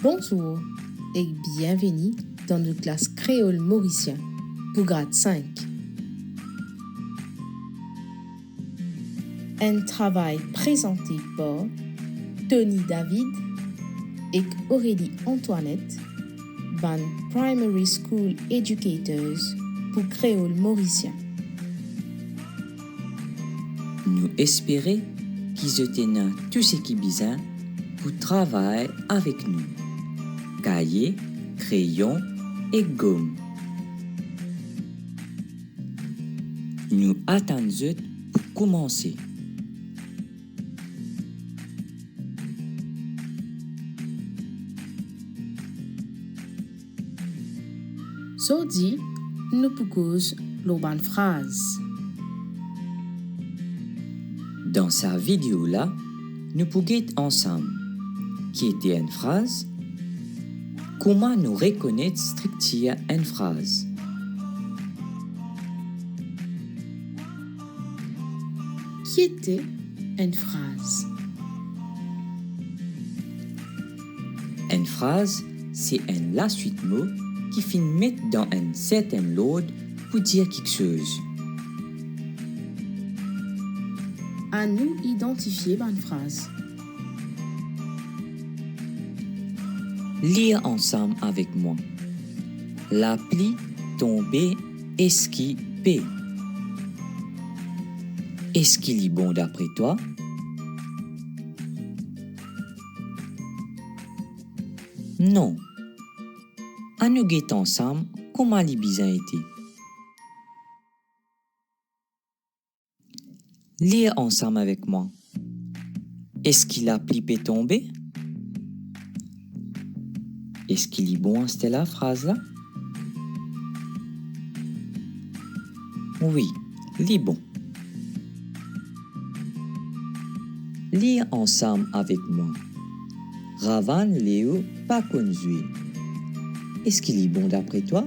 Bonjour et bienvenue dans notre classe créole mauricien pour grade 5. Un travail présenté par Tony David et Aurélie Antoinette, ban Primary School Educators pour créole mauricien. Nous espérons qu'ils obtiennent tout ce qui est besoin pour travailler avec nous. Cahier, crayon et gomme. Nous attendons pour commencer. Aujourd'hui, nous proposons l'urban phrase. Dans cette vidéo-là, nous pouvons ensemble qui était une phrase, comment nous reconnaître structure une phrase. Qui était une phrase? Une phrase, c'est la suite de mots qui finit mettre dans un certain ordre pour dire quelque chose. À nous identifier une phrase. Lire ensemble avec moi. La pluie tombée, est-ce qu'il paie? Est-ce qu'il est bon d'après toi? Non. À nous guetter ensemble comment les bisons étaient. Lire ensemble avec moi. Est-ce qu'il la pluie peut tomber? Est-ce qu'il est bon, c'était la phrase-là? Oui, il est bon. Lire ensemble avec moi. Ravan Léo pas conduire. Est-ce qu'il est bon d'après toi?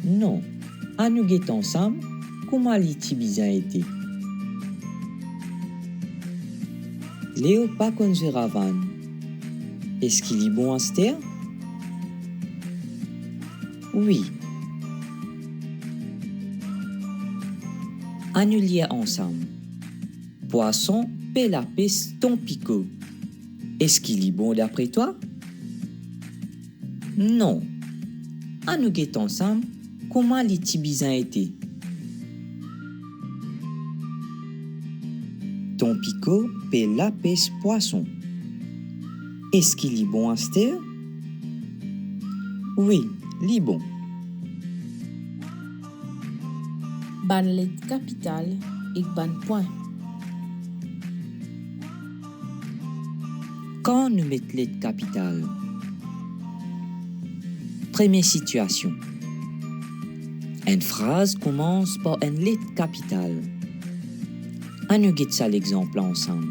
Non. À nous guetter ensemble comment les petits bisons étaient. Léo pas conduire Ravan. Est-ce qu'il est bon à se taire? Oui. À nous lire ensemble. Poisson paie la piste ton picot. Est-ce qu'il est bon d'après toi? Non. À nous guetter ensemble comment les petits bisons étaient. Ton picot paie la piste poisson. Est-ce qu'il est bon à se taire? Oui, il est bon. Ban lettre capitale et ban point. Quand nous mettons lettre capitale? Première situation. Une phrase commence par une lettre capitale. On nous guette ça l'exemple ensemble.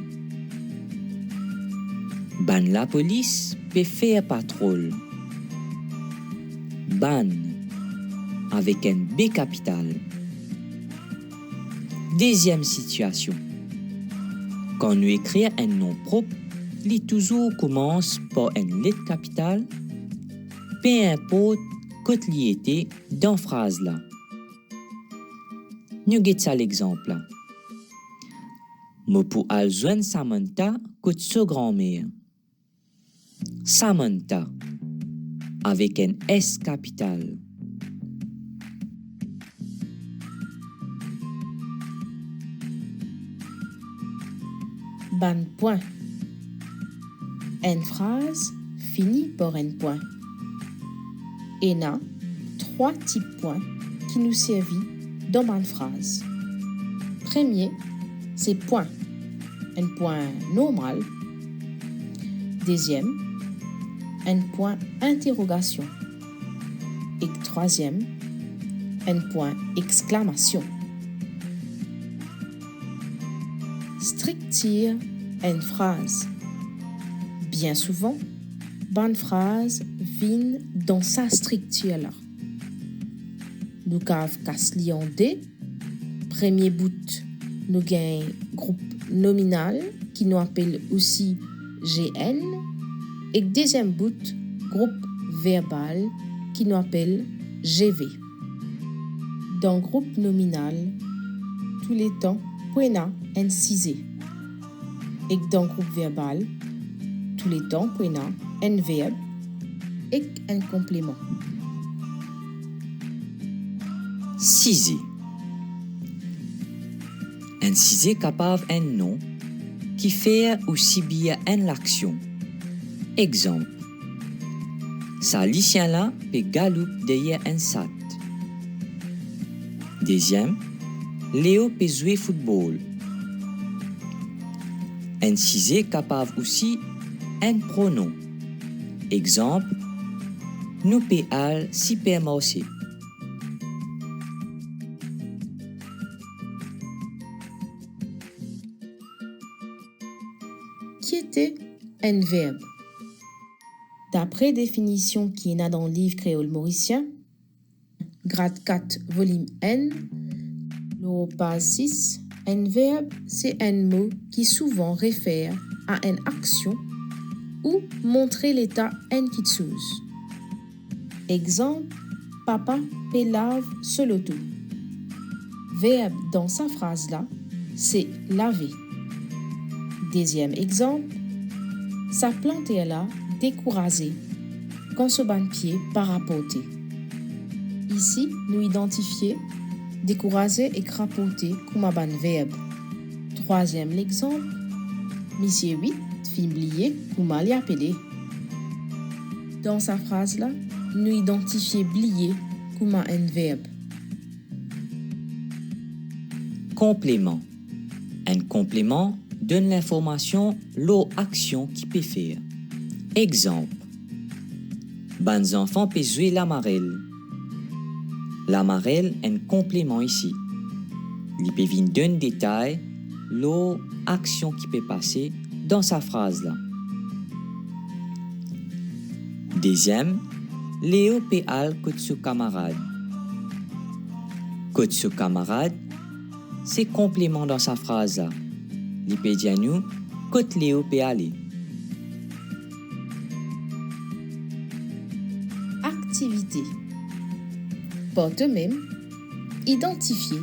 Ban la police peut faire patrouille. Ban avec un B capital. Deuxième situation. Quand nous écrivons un nom propre, il toujours commence par une lettre capitale, peu importe que l'y était dans la phrase là. Nous guette ça l'exemple là. Mo pour al joindre Samantha que sa grand-mère. Samantha avec un S capital. Ban point. Une phrase finit par un point. Et là, 3 types de points qui nous servent dans une phrase. Premier, c'est point. Un point normal. Deuxième, un point interrogation. Et troisième, un point exclamation. Structure une phrase. Bien souvent, bonne phrase vient dans sa structure là. Nous avons casse en D. Premier bout, nous avons groupe nominal qui nous appelle aussi GN et deuxième bout, groupe verbal qui nous appelle GV. Dans groupe nominal, tous les temps, poena un cisé. Et dans groupe verbal, tous les temps, poena un verbe et un complément. Cisé. Un cisé capable un nom qui fait aussi bien une action. Exemple. Ça lycéen là peut galoupe derrière un sat. Deuxième, Léo peut jouer football. Un cisé capable aussi un pronom. Exemple, nous peut al supermarché. Qui était un verbe? D'après définition qui est dans le livre créole mauricien, grade 4, volume N, page 6, un verbe, c'est un mot qui souvent réfère à une action ou montrer l'état d'une chose. Exemple, papa peut lave ce loto. Verbe dans sa phrase là, c'est laver. Deuxième exemple, sa plante est là découragée quand ce ban pied parapoté. Ici, nous identifions découragé et crapoté comme un ban verbe. Troisième exemple, monsieur 8 fit oublier comme à appelé. Dans sa phrase là, nous identifions blier comme un verbe. Complément. Un complément donne l'information l'action qui peut faire. Exemple. Bons enfants peuvent jouer la marelle. La marelle est un complément ici. Il peut venir d'un détail l'action qui peut passer dans sa phrase là. Deuxième, Léo peut aller côté son camarade. Côté son camarade, c'est complément dans sa phrase là. Il peut dire nous côté Léo peut aller. Activité. Par de même, identifier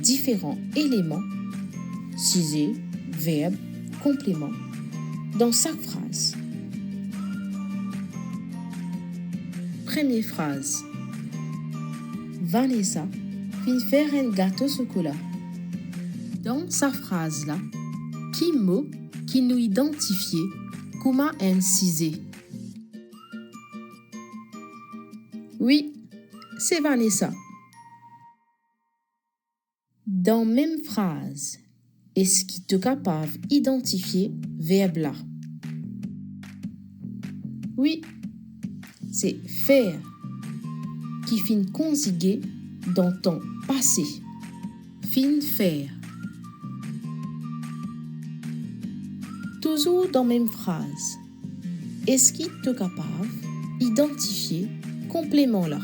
différents éléments, sujet, verbe, complément, dans chaque phrase. Première phrase. Vanessa vient faire un gâteau au chocolat. Dans sa phrase là, qui mot qui nous identifie comme un sujet? Oui, c'est Vanessa. Dans même phrase, est-ce qu'il est capable d'identifier verbe là? Oui, c'est faire qui fin conjugué dans temps passé. Fin faire. Toujours dans même phrase, est-ce qu'il est capable d'identifier complément là?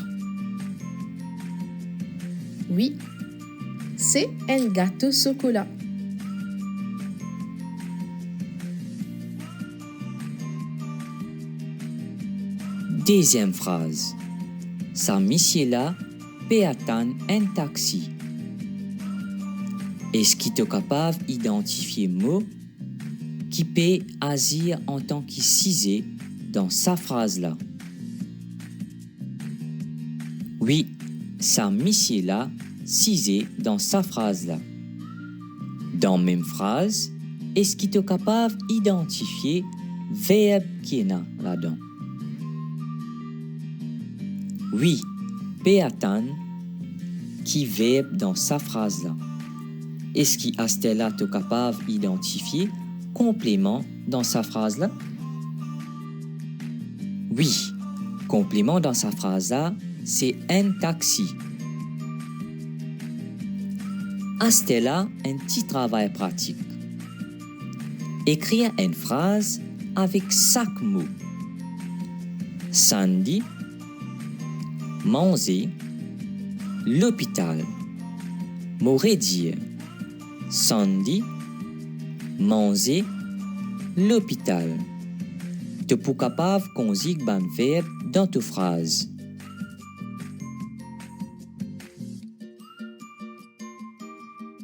Oui, c'est un gâteau au chocolat. Deuxième phrase. Sa monsieur là peut attendre un taxi. Est-ce qu'il est capable d'identifier mot qui peut agir en tant que sujet dans sa phrase là? Oui, sa monsieur là sujet dans sa phrase là. Dans même phrase, est-ce qu'il est capable d'identifier verbe qui est là-dedans? Oui, peut attendre qui verbe dans sa phrase là. Est-ce qu'il est capable d'identifier complément dans sa phrase là? Oui, complément dans sa phrase là, c'est un taxi. Astella, un petit travail pratique. Écrire une phrase avec chaque mot. Samedi, manger, l'hôpital. M'aurait dire samedi, manger, L'hôpital. Tu peux capable conjuguer ban verbe dans ta phrase.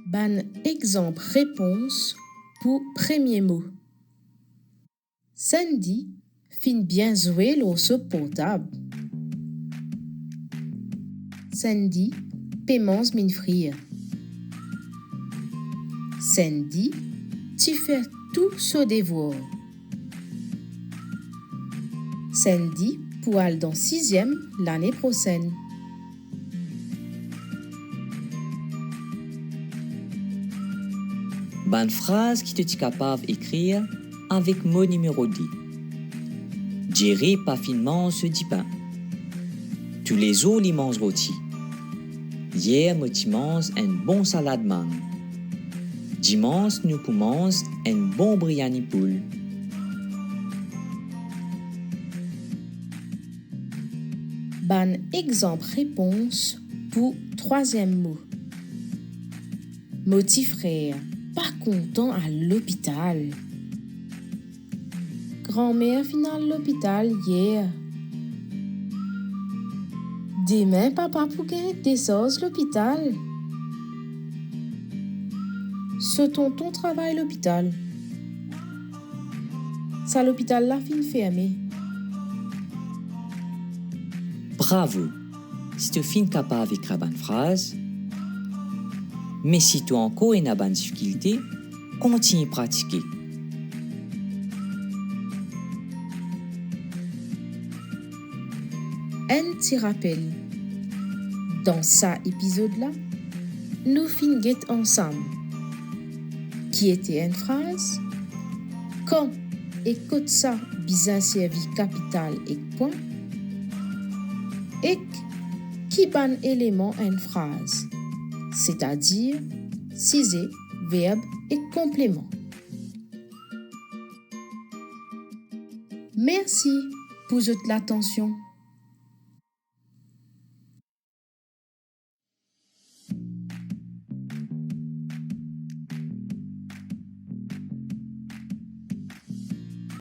Ban exemple réponse pour premier mot. Sandy fin bien jouer l'osso portable. Sandy paiements min frire. Sandy, tu fais tout ce devoir. Sandy pour aller dans 6e l'année prochaine. Ban phrase qui te est capable d'écrire avec mot numéro 10. Jerry pas finement ce dit pain. Tous les jours, il mange rôti. Hier, moi, tu manges un bon salade mangue. Dimanche, nous commençons un bon biryani poule. Ban exemple réponse pour 3e mot. Mon petit frère, pas content à l'hôpital. Grand-mère finale l'hôpital hier. Demain, papa pour gagner des sauces l'hôpital. Ce tonton travaille à l'hôpital. Ça l'hôpital la fin fermé. Bravo! Si tu es capable d'écrire une phrase, mais si tu as encore une bonne difficulté, continue à pratiquer. Un petit rappel. Dans cet épisode-là, nous finissons ensemble. Qui était une phrase? Quand écoute ça, bien servi capital et point. Et qui ban élément une phrase, c'est-à-dire sujet, verbe et complément. Merci pour votre attention.